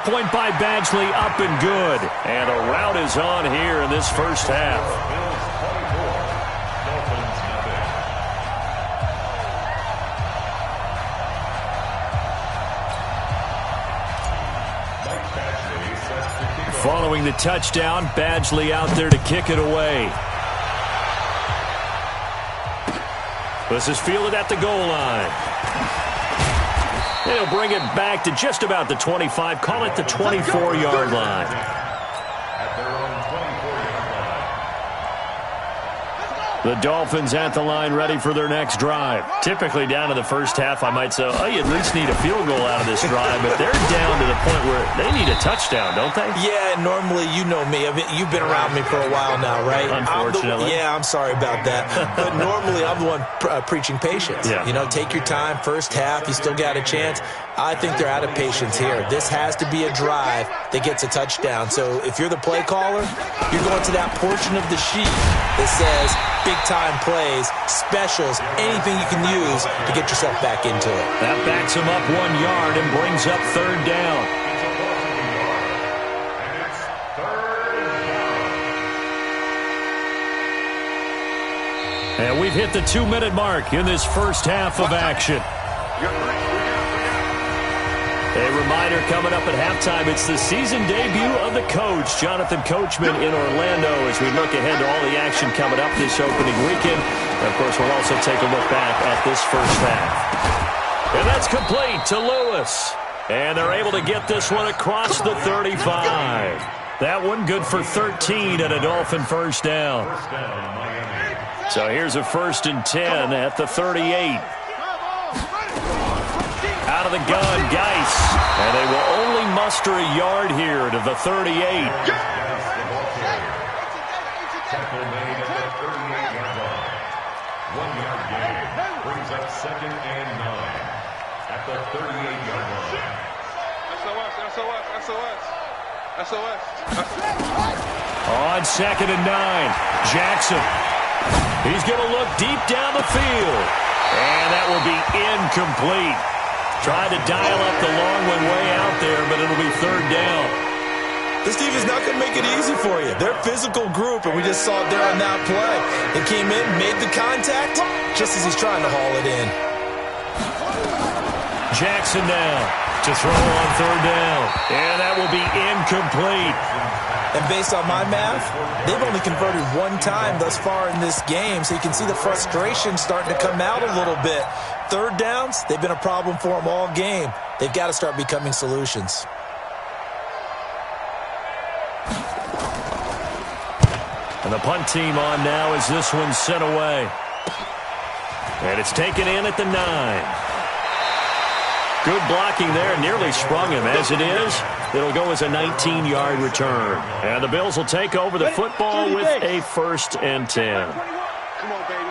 point by Badgley, up and good. And a rout is on here in this first half. Following the touchdown, Badgley out there to kick it away. This is fielded at the goal line. They'll bring it back to just about the 25, call it the 24-yard line. The Dolphins at the line ready for their next drive. Typically down to the first half, I might say, oh, you at least need a field goal out of this drive, but they're down to the point where they need a touchdown, don't they? Yeah, normally, you know me. You've been around me for a while now, right? Unfortunately. I'm sorry about that. But normally, I'm the one preaching patience. Yeah. You know, take your time. First half, you still got a chance. I think they're out of patience here. This has to be a drive that gets a touchdown. So if you're the play caller, you're going to that portion of the sheet that says big-time plays, specials, anything you can use to get yourself back into it. That backs him up 1 yard and brings up third down. And we've hit the 2-minute mark in this first half of action. A reminder coming up at halftime, it's the season debut of the coach, Jonathan Coachman in Orlando, as we look ahead to all the action coming up this opening weekend. And of course, we'll also take a look back at this first half. And that's complete to Lewis. And they're able to get this one across the 35. That one good for 13 and a Dolphin first down. So here's a 1st and 10 at the 38. Out of the gun, Geis. And they will only muster a yard here to the 38. Tackle made at the 38-yard line. 1-yard gain brings up 2nd and 9 at the 38-yard line. SOS. On 2nd and 9, Jackson. He's going to look deep down the field. And that will be incomplete. Tried to dial up the long one way out there, but it'll be third down. This team is not going to make it easy for you. They're a physical group, and we just saw it there on that play. They came in, made the contact, just as he's trying to haul it in. Jackson now to throw on third down. And that will be incomplete. And based on my math, they've only converted 1 time thus far in this game, so you can see the frustration starting to come out a little bit. Third downs, they've been a problem for them all game. They've got to start becoming solutions. And the punt team on now as this one's sent away. And it's taken in at the 9. Good blocking there, nearly sprung him. As it is, it'll go as a 19-yard return. And the Bills will take over the football with a 1st and 10. Come on, baby.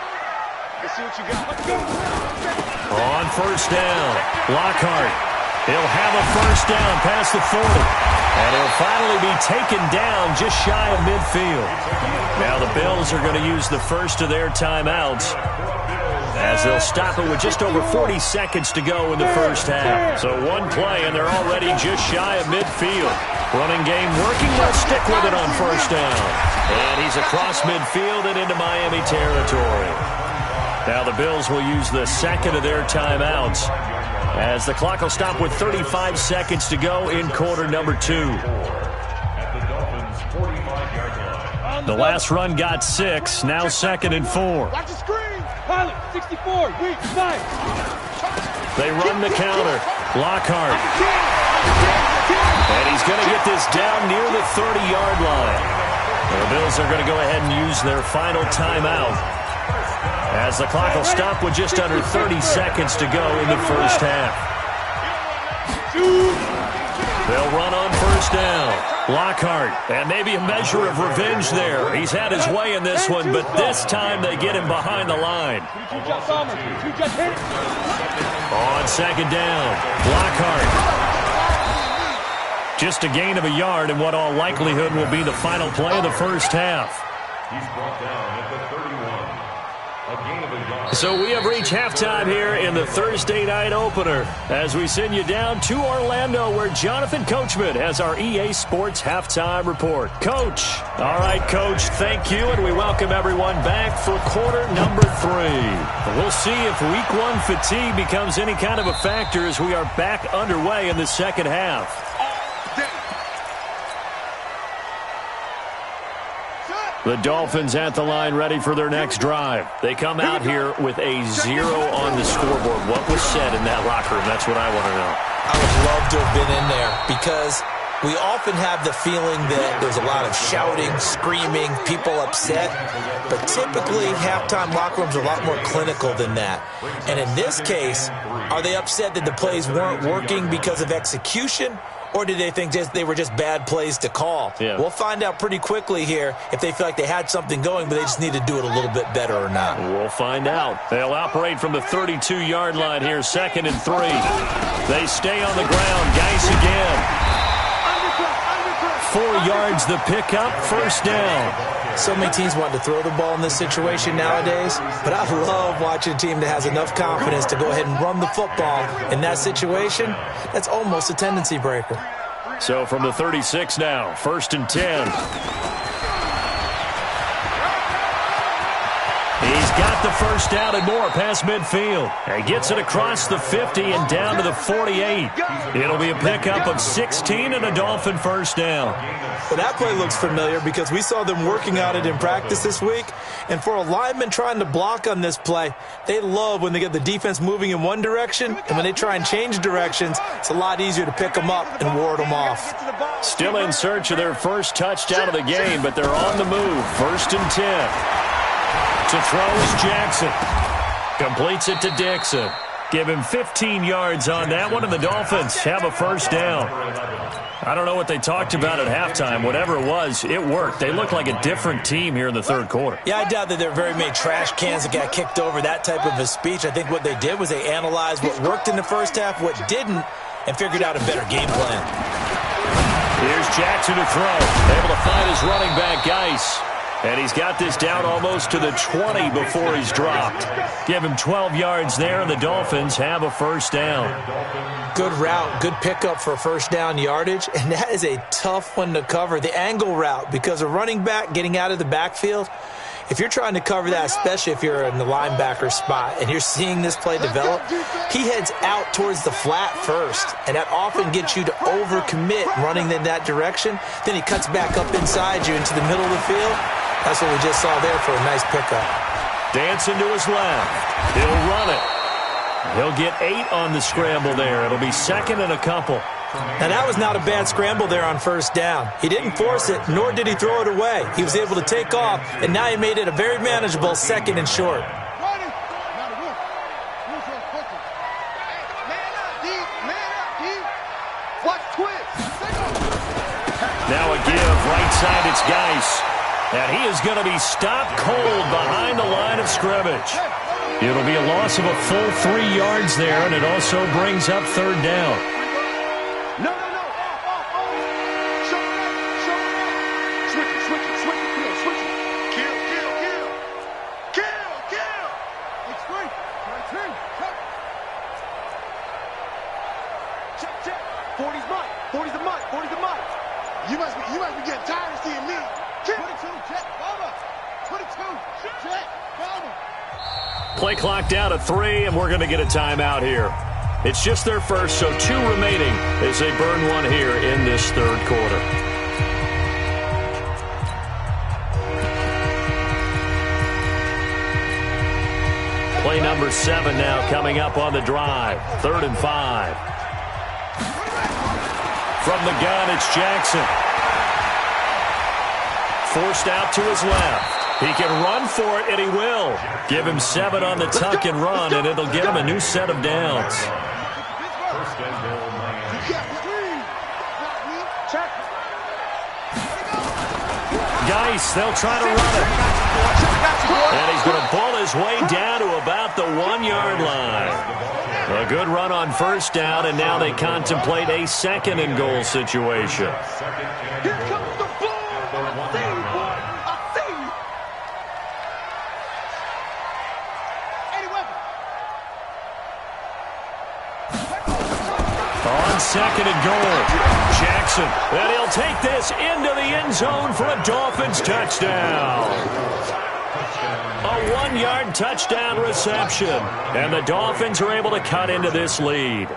Let's see what you got. Let's go. On 1st down, Lockhart. He'll have a 1st down past the 40. And he'll finally be taken down just shy of midfield. Now the Bills are going to use the first of their timeouts, as they'll stop it with just over 40 seconds to go in the first half. So one play, and they're already just shy of midfield. Running game working. They'll stick with it on 1st down. And he's across midfield and into Miami territory. Now the Bills will use the second of their timeouts, as the clock will stop with 35 seconds to go in quarter number 2. The last run got 6. Now 2nd and 4. Watch the screen. Pilot, 64, weak, 5. They run the counter. Lockhart. And he's going to get this down near the 30-yard line. The Bills are going to go ahead and use their final timeout, as the clock will stop with just under 30 seconds to go in the first half. They'll run on 1st down. Lockhart, and maybe a measure of revenge there. He's had his way in this one, but this time they get him behind the line. On 2nd down, Lockhart. Just a gain of a yard in what all likelihood will be the final play of the first half. He's brought down at the 31. A gain of a yard. So we have reached halftime here in the Thursday night opener as we send you down to Orlando where Jonathan Coachman has our EA Sports halftime report. Coach. All right, Coach, thank you, and we welcome everyone back for quarter number 3. We'll see if week 1 fatigue becomes any kind of a factor as we are back underway in the second half. The Dolphins at the line ready for their next drive. They come out here with a 0 on the scoreboard. What was said in that locker room? That's what I want to know. I would love to have been in there because we often have the feeling that there's a lot of shouting, screaming, people upset. But typically, halftime locker rooms are a lot more clinical than that. And in this case, are they upset that the plays weren't working because of execution? Or did they think they were just bad plays to call? Yeah. We'll find out pretty quickly here if they feel like they had something going, but they just need to do it a little bit better or not. We'll find out. They'll operate from the 32-yard line here, 2nd and 3. They stay on the ground. Geis again. 4 yards the pickup, 1st down. So many teams want to throw the ball in this situation nowadays, but I love watching a team that has enough confidence to go ahead and run the football. In that situation, that's almost a tendency breaker. So from the 36 now, 1st and 10. He's got the 1st down and more past midfield. And gets it across the 50 and down to the 48. It'll be a pickup of 16 and a Dolphin 1st down. Well, that play looks familiar because we saw them working on it in practice this week. And for a lineman trying to block on this play, they love when they get the defense moving in one direction. And when they try and change directions, it's a lot easier to pick them up and ward them off. Still in search of their first touchdown of the game, but they're on the move. 1st and 10. To throw is Jackson. Completes it to Dixon. Give him 15 yards on that one, and the Dolphins have a 1st down. I don't know what they talked about at halftime. Whatever it was, it worked. They look like a different team here in the 3rd quarter. Yeah, I doubt that there are very many trash cans that got kicked over, that type of a speech. I think what they did was they analyzed what worked in the 1st half, what didn't, and figured out a better game plan. Here's Jackson to throw. Able to find his running back, Geis. And he's got this down almost to the 20 before he's dropped. Give him 12 yards there, and the Dolphins have a 1st down. Good route, good pickup for 1st down yardage, and that is a tough one to cover. The angle route, because a running back getting out of the backfield, if you're trying to cover that, especially if you're in the linebacker spot and you're seeing this play develop, he heads out towards the flat first, and that often gets you to overcommit running in that direction. Then he cuts back up inside you into the middle of the field. That's what we just saw there for a nice pickup. Dancing to his left. He'll run it. He'll get 8 on the scramble there. It'll be 2nd and a couple. Now, that was not a bad scramble there on 1st down. He didn't force it, nor did he throw it away. He was able to take off, and now he made it a very manageable 2nd and short. Now a give. Right side, it's Geis. And he is going to be stopped cold behind the line of scrimmage. It'll be a loss of a full 3 yards there, and it also brings up 3rd down. No. Switch it. Kill. It's free. Check. 40's mine. You must be getting tired of seeing me. Put it 2, check, bomber. Put it 2, check, bomber. Play clock down to 3, and we're going to get a timeout here. It's just their first, so 2 remaining as they burn one here in this 3rd quarter. Play number 7 now coming up on the drive. 3rd and 5. From the gun, it's Jackson. Forced out to his left. He can run for it, and he will. Give him 7 on the tuck and run, and it'll get him a new set of downs. Geis, they'll try to run it. And he's going to pull his way down to about the 1-yard line. A good run on 1st down, and now they contemplate a 2nd and goal situation. Here comes the ball. I see you. On second and goal, Jackson. And he'll take this into the end zone for a Dolphins touchdown. A 1-yard touchdown reception. And the Dolphins are able to cut into this lead.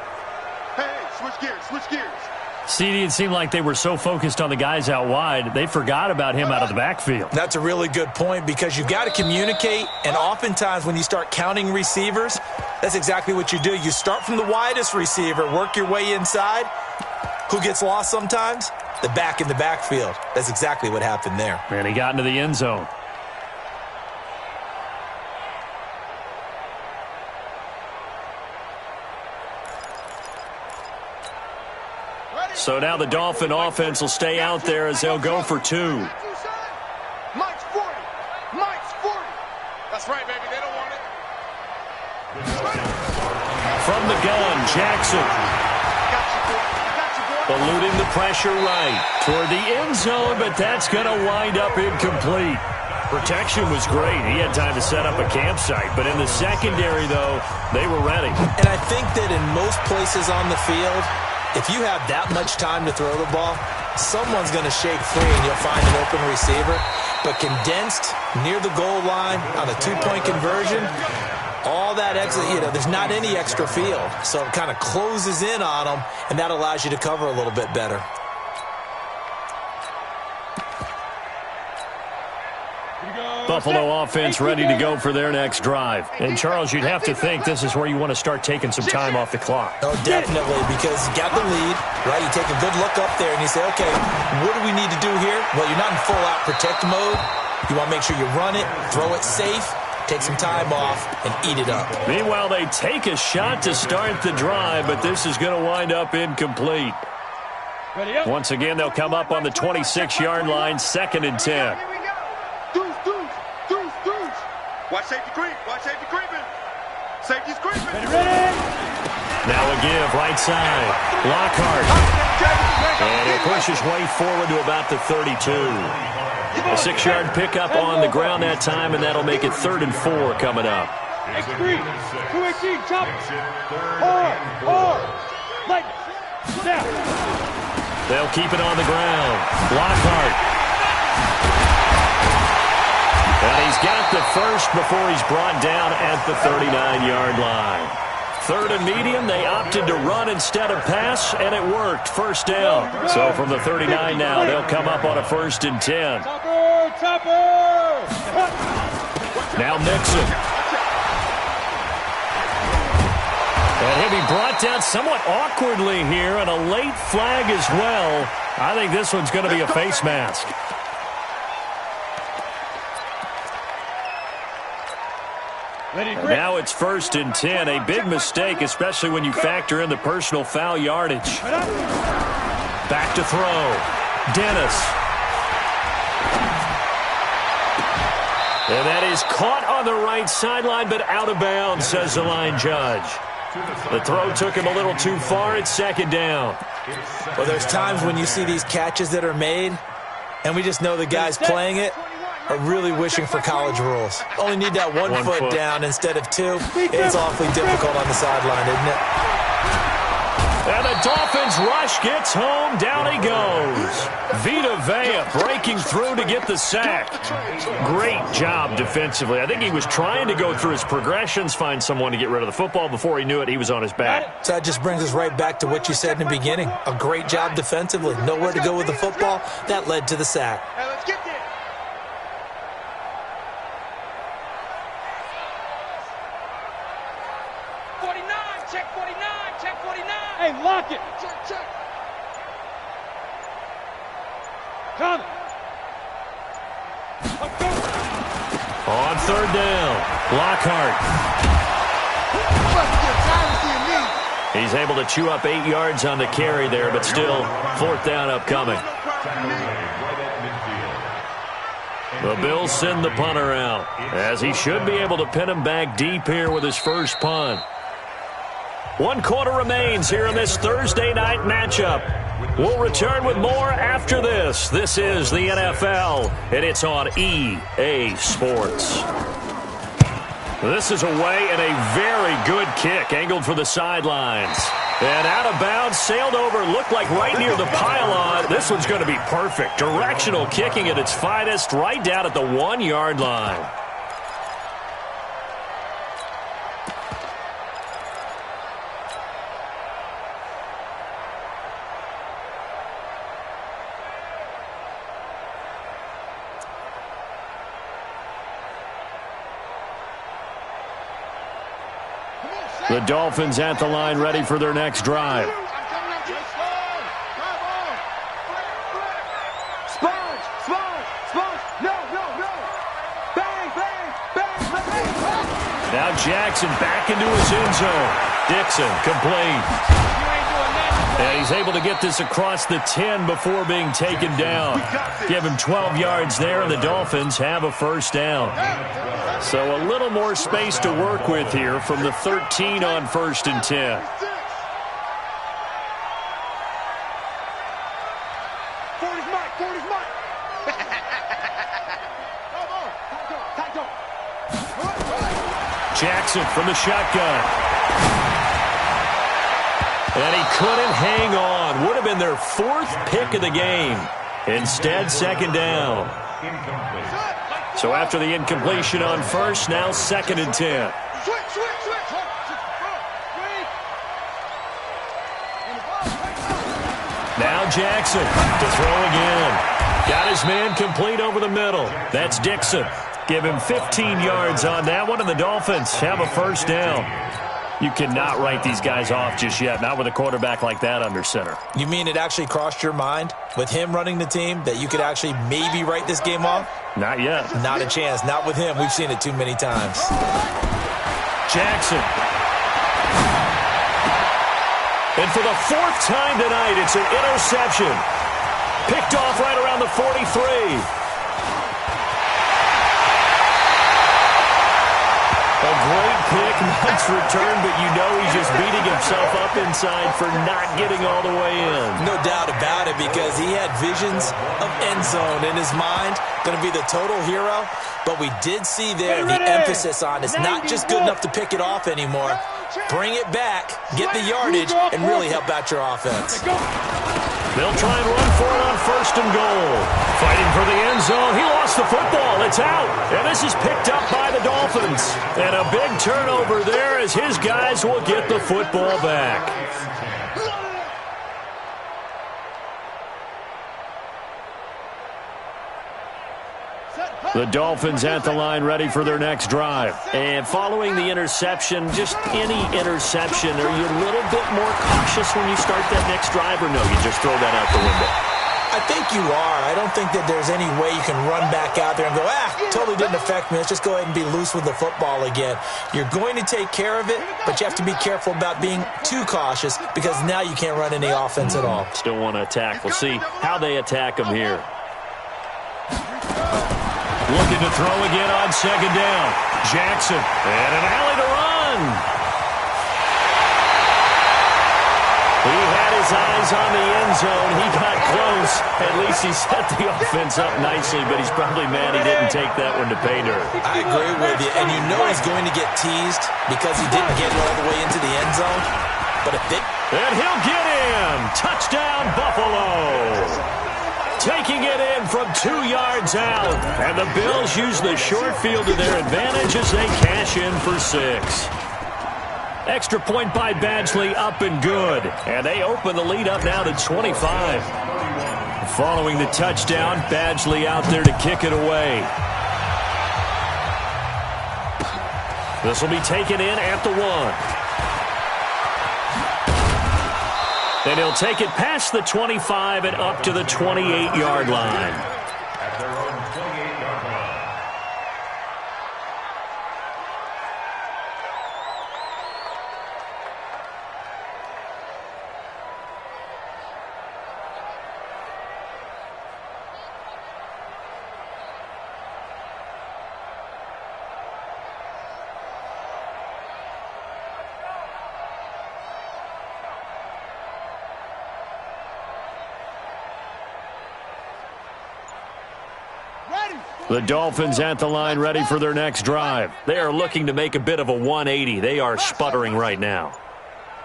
Hey, switch gears, switch gears. CD, it seemed like they were so focused on the guys out wide, they forgot about him out of the backfield. That's a really good point because you've got to communicate, and oftentimes when you start counting receivers, that's exactly what you do. You start from the widest receiver, work your way inside. Who gets lost sometimes? The back in the backfield. That's exactly what happened there. And he got into the end zone. So now the Dolphin offense will stay out there as they'll go for 2. Mike's 40. Mike's 40. That's right, baby. They don't want it. From the gun, Jackson. Eluding the pressure right toward the end zone, but that's going to wind up incomplete. Protection was great. He had time to set up a campsite, but in the secondary, though, they were ready. And I think that in most places on the field, if you have that much time to throw the ball, someone's going to shake free and you'll find an open receiver. But condensed near the goal line on a 2-point conversion, all that extra, there's not any extra field. So it kind of closes in on them, and that allows you to cover a little bit better. Buffalo offense ready to go for their next drive. And, Charles, you'd have to think this is where you want to start taking some time off the clock. Oh, definitely, because you got the lead, right? You take a good look up there and you say, okay, what do we need to do here? Well, you're not in full-out protect mode. You want to make sure you run it, throw it safe, take some time off, and eat it up. Meanwhile, they take a shot to start the drive, but this is going to wind up incomplete. Once again, they'll come up on the 26-yard line, 2nd and 10. Watch safety creep. Watch safety creeping. Safety's creeping. Now a give, right side. Lockhart. And he pushes way forward to about the 32. A 6-yard pickup on the ground that time, and that'll make it 3rd and 4 coming up. X3. 218. Chop. Down. They'll keep it on the ground. Lockhart. And he's got the first before he's brought down at the 39-yard line. 3rd and medium, they opted to run instead of pass, and it worked. First down. So from the 39 now, they'll come up on a 1st and 10. Now Mixon. And he'll be brought down somewhat awkwardly here, and a late flag as well. I think this one's going to be a face mask. Now it's 1st and 10. A big mistake, especially when you factor in the personal foul yardage. Back to throw. Dennis. And that is caught on the right sideline, but out of bounds, says the line judge. The throw took him a little too far. It's 2nd down. Well, there's times when you see these catches that are made, and we just know the guys playing it are really wishing for college rules. Only need that one foot down instead of 2. It's awfully difficult on the sideline, isn't it? And the Dolphins rush gets home. Down he goes. Vita Vea breaking through to get the sack. Great job defensively. I think he was trying to go through his progressions, find someone to get rid of the football. Before he knew it, he was on his back. So that just brings us right back to what you said in the beginning. A great job defensively. Nowhere to go with the football. That led to the sack. Hey, let's get there. Hey, lock it. Check. Come. On 3rd down, Lockhart. He's able to chew up 8 yards on the carry there, but still 4th down upcoming. The Bills send the punter out, as he should be able to pin him back deep here with his first punt. 1 quarter remains here in this Thursday night matchup. We'll return with more after this. This is the NFL, and it's on EA Sports. This is away and a very good kick, angled for the sidelines. And out of bounds, sailed over, looked like right near the pylon. This one's going to be perfect. Directional kicking at its finest, right down at the 1-yard line. The Dolphins at the line, ready for their next drive. Now Jackson back into his end zone. Dixon complete. And he's able to get this across the 10 before being taken down. Give him 12 yards there, and the Dolphins have a first down. So a little more space to work with here from the 13 on 1st and 10. Jackson from the shotgun. And he couldn't hang on. Would have been their 4th pick of the game. Instead, 2nd down. So after the incompletion on 1st, now 2nd and 10. Now Jackson to throw again. Got his man complete over the middle. That's Dixon. Give him 15 yards on that one, and the Dolphins have a first down. You cannot write these guys off just yet, not with a quarterback like that under center. You mean it actually crossed your mind with him running the team that you could actually maybe write this game off? Not yet. Not a chance. Not with him. We've seen it too many times. Jackson. And for the 4th time tonight, it's an interception. Picked off right around the 43. A great pick, nice return, but you know he's just beating himself up inside for not getting all the way in. No doubt about it, because he had visions of end zone in his mind. Going to be the total hero, but we did see there the emphasis on it's not just good enough to pick it off anymore. Bring it back, get the yardage, and really help out your offense. They'll try and run for it on 1st and goal. Fighting for the end zone. He lost the football. It's out. And this is picked up by the Dolphins. And a big turnover there as his guys will get the football back. The Dolphins at the line, ready for their next drive. And following the interception, just any interception, are you a little bit more cautious when you start that next drive, or no, you just throw that out the window? I think you are. I don't think that there's any way you can run back out there and go, totally didn't affect me. Let's just go ahead and be loose with the football again. You're going to take care of it, but you have to be careful about being too cautious, because now you can't run any offense at all. Still want to attack. We'll see how they attack him here. Looking to throw again on 2nd down. Jackson, and an alley to run. He had his eyes on the end zone. He got close. At least he set the offense up nicely, but he's probably mad he didn't take that one to pay dirt. I agree with you, and you know he's going to get teased because he didn't get all the way into the end zone. But if they... And he'll get in. Touchdown, Buffalo. Taking it in from 2 yards out. And the Bills use the short field to their advantage as they cash in for 6. Extra point by Badgley, up and good. And they open the lead up now to 25. Following the touchdown, Badgley out there to kick it away. This will be taken in at the 1. And he'll take it past the 25 and up to the 28-yard line. At their own 28-yard line. The Dolphins at the line, ready for their next drive. They are looking to make a bit of a 180. They are sputtering right now.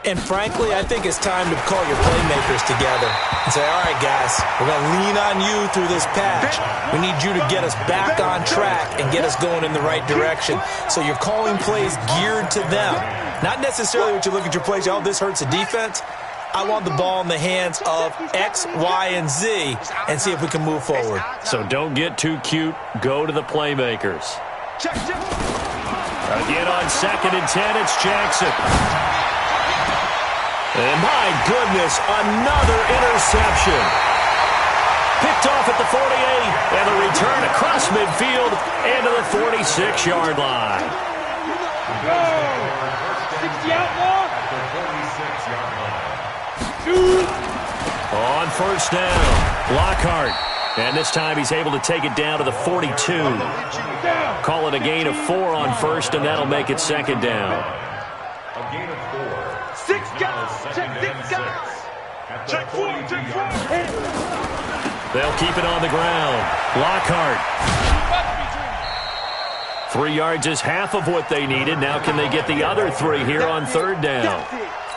And frankly, I think it's time to call your playmakers together and say, all right, guys, we're going to lean on you through this patch. We need you to get us back on track and get us going in the right direction. So you're calling plays geared to them. Not necessarily what you look at your plays, oh, this hurts the defense. I want the ball in the hands of X, Y, and Z and see if we can move forward. So don't get too cute. Go to the playmakers. Again on 2nd and 10, it's Jackson. And my goodness, another interception. Picked off at the 48, and the return across midfield and to the 46-yard line. 60 out more. On first down, Lockhart. And this time he's able to take it down to the 42. Call it a gain of 4 on first, and that'll make it 2nd down. A gain of 4. 6 guys. Check 6 guys. Check 4. Check 4. They'll keep it on the ground. Lockhart. 3 yards is half of what they needed. Now can they get the other 3 here on 3rd down?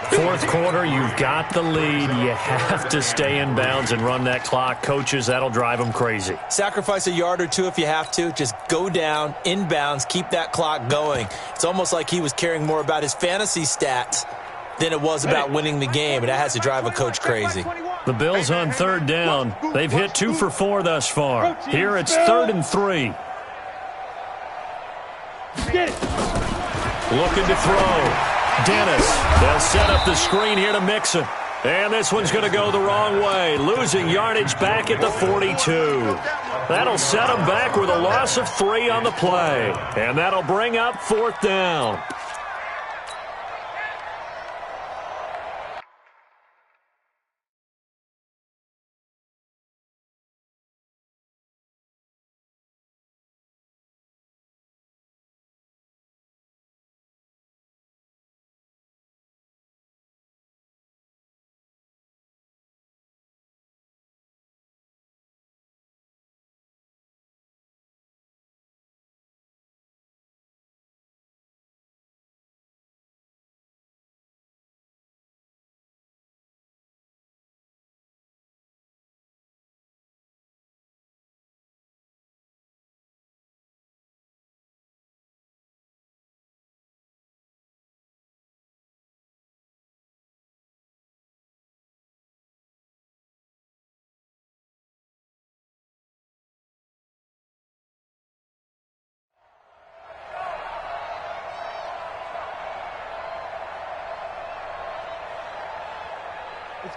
4th quarter, you've got the lead. You have to stay in bounds and run that clock. Coaches, that'll drive them crazy. Sacrifice a yard or 2 if you have to. Just go down, in bounds, keep that clock going. It's almost like he was caring more about his fantasy stats than it was about winning the game, and that has to drive a coach crazy. The Bills on 3rd down. They've hit 2 for 4 thus far. Here it's 3rd and 3. Looking to throw. Dennis. They'll set up the screen here to Mixon. And this one's going to go the wrong way. Losing yardage back at the 42. That'll set them back with a loss of 3 on the play. And that'll bring up 4th down.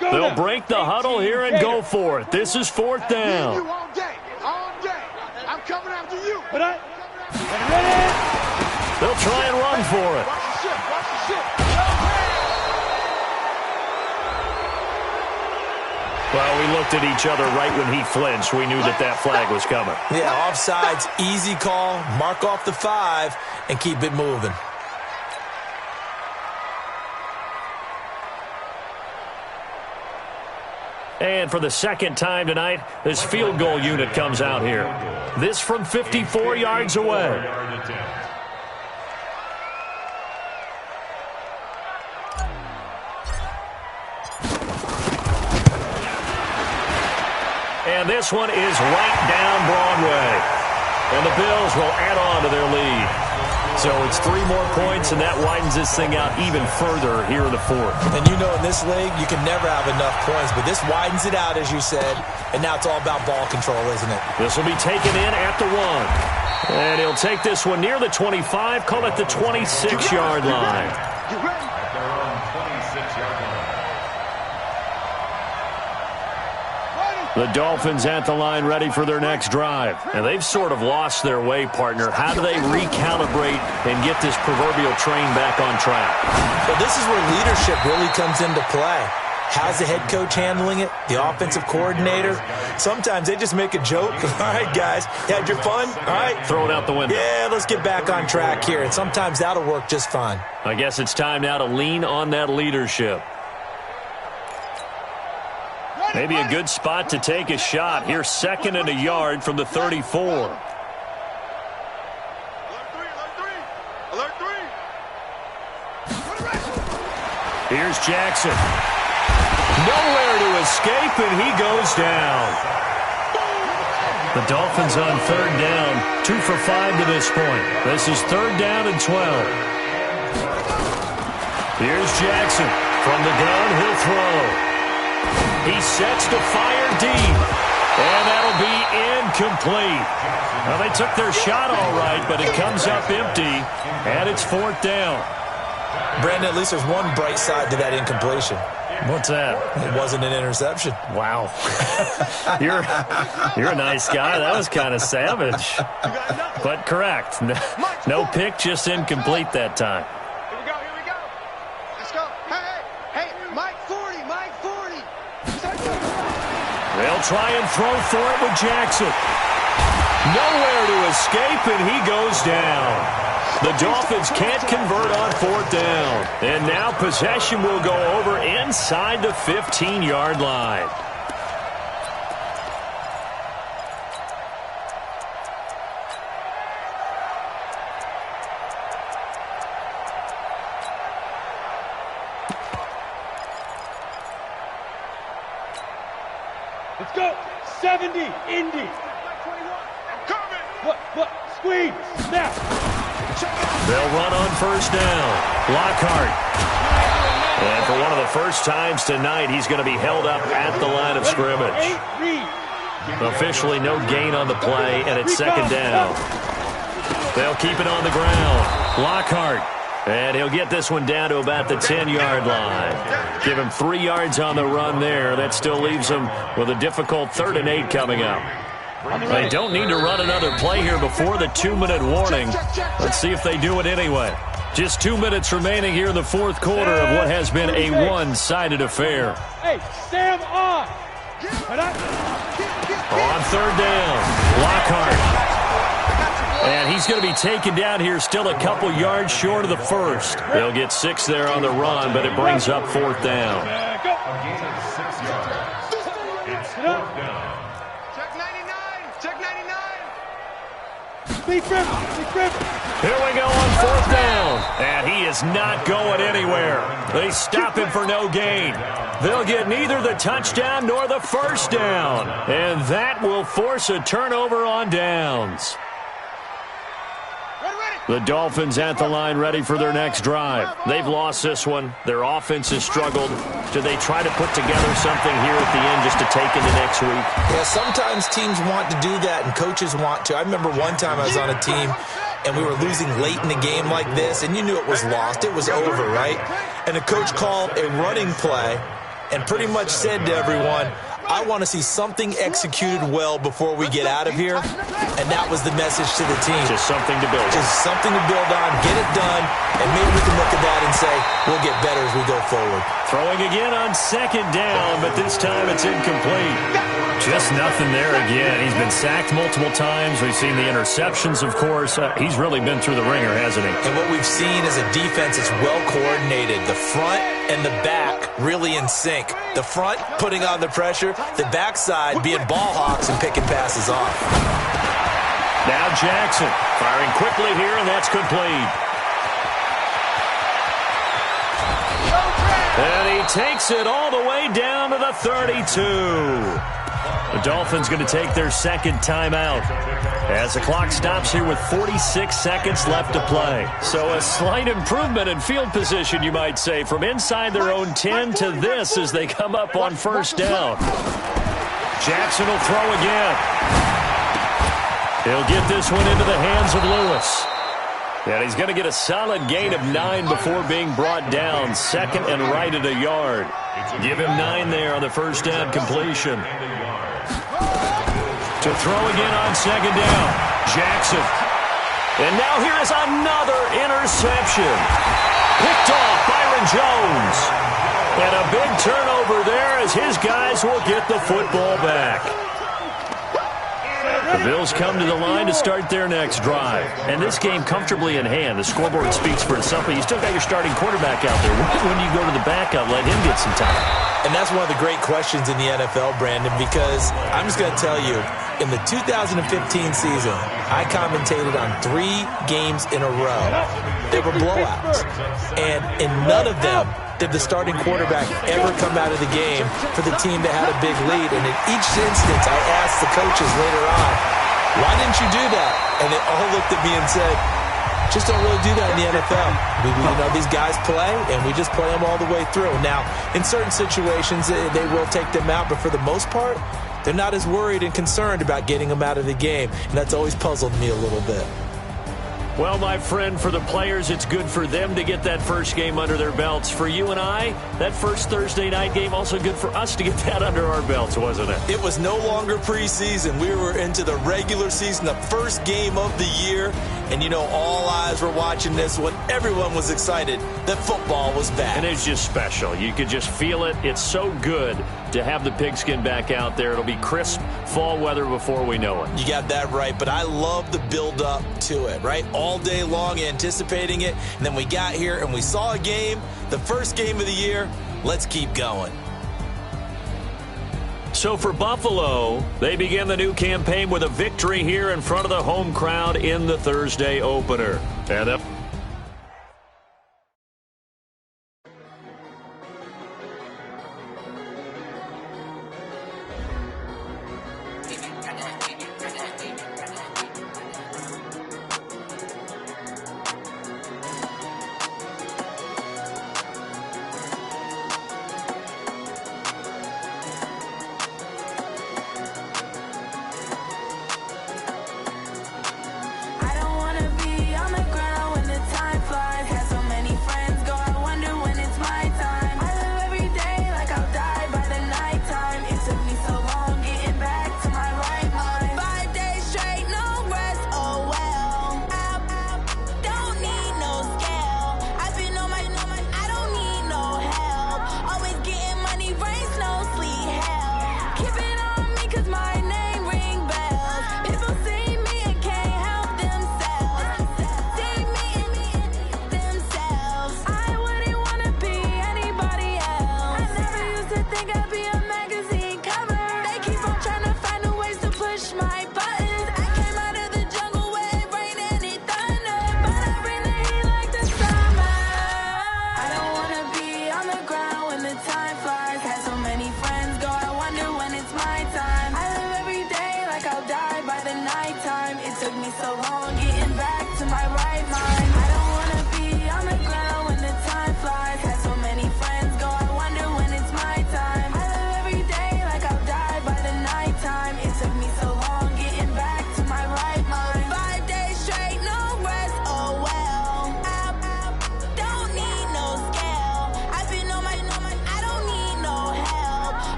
They'll break the huddle here and go for it. This is 4th down. All day. All day. I'm coming after you. They'll try and run for it. Watch the ship. Watch the ship. Well, we looked at each other right when he flinched. We knew that that flag was coming. Yeah, offsides, easy call. Mark off the 5 and keep it moving. And for the 2nd time tonight, this field goal unit comes out here. This from 54 yards away. And this one is right down Broadway. And the Bills will add on to their lead. So it's 3 more points, and that widens this thing out even further here in the 4th. And you know in this league, you can never have enough points, but this widens it out, as you said, and now it's all about ball control, isn't it? This will be taken in at the 1. And he'll take this one near the 25, call it the 26-yard line. At their own 26-yard line. The Dolphins at the line ready for their next drive. And they've sort of lost their way, partner. How do they recalibrate and get this proverbial train back on track? Well, this is where leadership really comes into play. How's the head coach handling it? The offensive coordinator? Sometimes they just make a joke. All right, guys, you had your fun? All right. Throw it out the window. Yeah, let's get back on track here. And sometimes that'll work just fine. I guess it's time now to lean on that leadership. Maybe a good spot to take a shot. Here, 2nd and a yard from the 34. Alert 3. Here's Jackson. Nowhere to escape, and he goes down. The Dolphins on third down, 2 for 5 to this point. This is third down and 12. Here's Jackson. From the gun, he'll throw. He sets to fire deep, and that'll be incomplete. Well, they took their shot all right, but it comes up empty, and it's fourth down. Brandon, at least there's one bright side to that incompletion. What's that? It wasn't an interception. Wow. You're a nice guy. That was kind of savage. But correct. No pick, just incomplete that time. Here we go. Let's go. Hey, Mike 40. They'll try and throw for it with Jackson. Nowhere to escape, and he goes down. The Dolphins can't convert on fourth down. And now possession will go over inside the 15-yard line. Let's go. 70, Indy. What? Squeeze. Snap. They'll run on first down. Lockhart. And for one of the first times tonight, he's going to be held up at the line of scrimmage. Officially no gain on the play, and it's second down. They'll keep it on the ground. Lockhart. And he'll get this one down to about the 10-yard line. Give him 3 yards on the run there. That still leaves him with a difficult 3rd and 8 coming up. They don't need to run another play here before the 2-minute warning. Let's see if they do it anyway. Just 2 minutes remaining here in the fourth quarter of what has been a one-sided affair. Hey, Sam on. On third down, Lockhart. And he's going to be taken down here still a couple yards short of the first. They'll get 6 there on the run, but it brings up fourth down. Here we go on fourth down. And he is not going anywhere. They stop him for no gain. They'll get neither the touchdown nor the first down. And that will force a turnover on downs. The Dolphins at the line ready for their next drive. They've lost this one. Their offense has struggled. Do they try to put together something here at the end just to take into next week? Yeah, sometimes teams want to do that and coaches want to. I remember one time I was on a team and we were losing late in the game like this, and you knew it was lost. It was over, right? And the coach called a running play and pretty much said to everyone, I want to see something executed well before we get out of here. And that was the message to the team. Just something to build on. Just something to build on, get it done, and maybe we can look at that and say, we'll get better as we go forward. Throwing again on second down, but this time it's incomplete. Just nothing there again. He's been sacked multiple times. We've seen the interceptions, of course. He's really been through the ringer, hasn't he? And what we've seen is a defense that's well coordinated. The front and the back really in sync. The front putting on the pressure, the backside being ball hawks and picking passes off. Now Jackson firing quickly here, and that's complete. And he takes it all the way down to the 32. The Dolphins going to take their second timeout as the clock stops here with 46 seconds left to play. So a slight improvement in field position, you might say, from inside their own 10 to this as they come up on first down. Jackson will throw again. He'll get this one into the hands of Lewis. And he's going to get a solid gain of 9 before being brought down. Second and right at a yard. Give him 9 there on the first down completion. To throw again on second down, Jackson. And now here is another interception. Picked off Byron Jones. And a big turnover there as his guys will get the football back. The Bills come to the line to start their next drive. And this game comfortably in hand. The scoreboard speaks for itself, but you still got your starting quarterback out there. When you go to the backup, let him get some time. And that's one of the great questions in the NFL, Brandon, because I'm just going to tell you, in the 2015 season, I commentated on 3 games in a row. They were blowouts. And in none of them did the starting quarterback ever come out of the game for the team that had a big lead. And in each instance, I asked the coaches later on, why didn't you do that? And they all looked at me and said, just don't really do that in the NFL. These guys play, and we just play them all the way through. Now, in certain situations, they will take them out, but for the most part, they're not as worried and concerned about getting them out of the game, and that's always puzzled me a little bit. Well, my friend, for the players, it's good for them to get that first game under their belts. For you and I, that first Thursday night game, also good for us to get that under our belts, wasn't it? It was no longer preseason. We were into the regular season, the first game of the year. And, all eyes were watching this when everyone was excited that football was back. And it's just special. You could just feel it. It's so good to have the pigskin back out there. It'll be crisp fall weather before we know it. You got that right, but I love the build-up to it, right? All day long anticipating it, and then we got here and we saw a game, the first game of the year. Let's keep going. So for Buffalo, they begin the new campaign with a victory here in front of the home crowd in the Thursday opener. And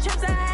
Trips I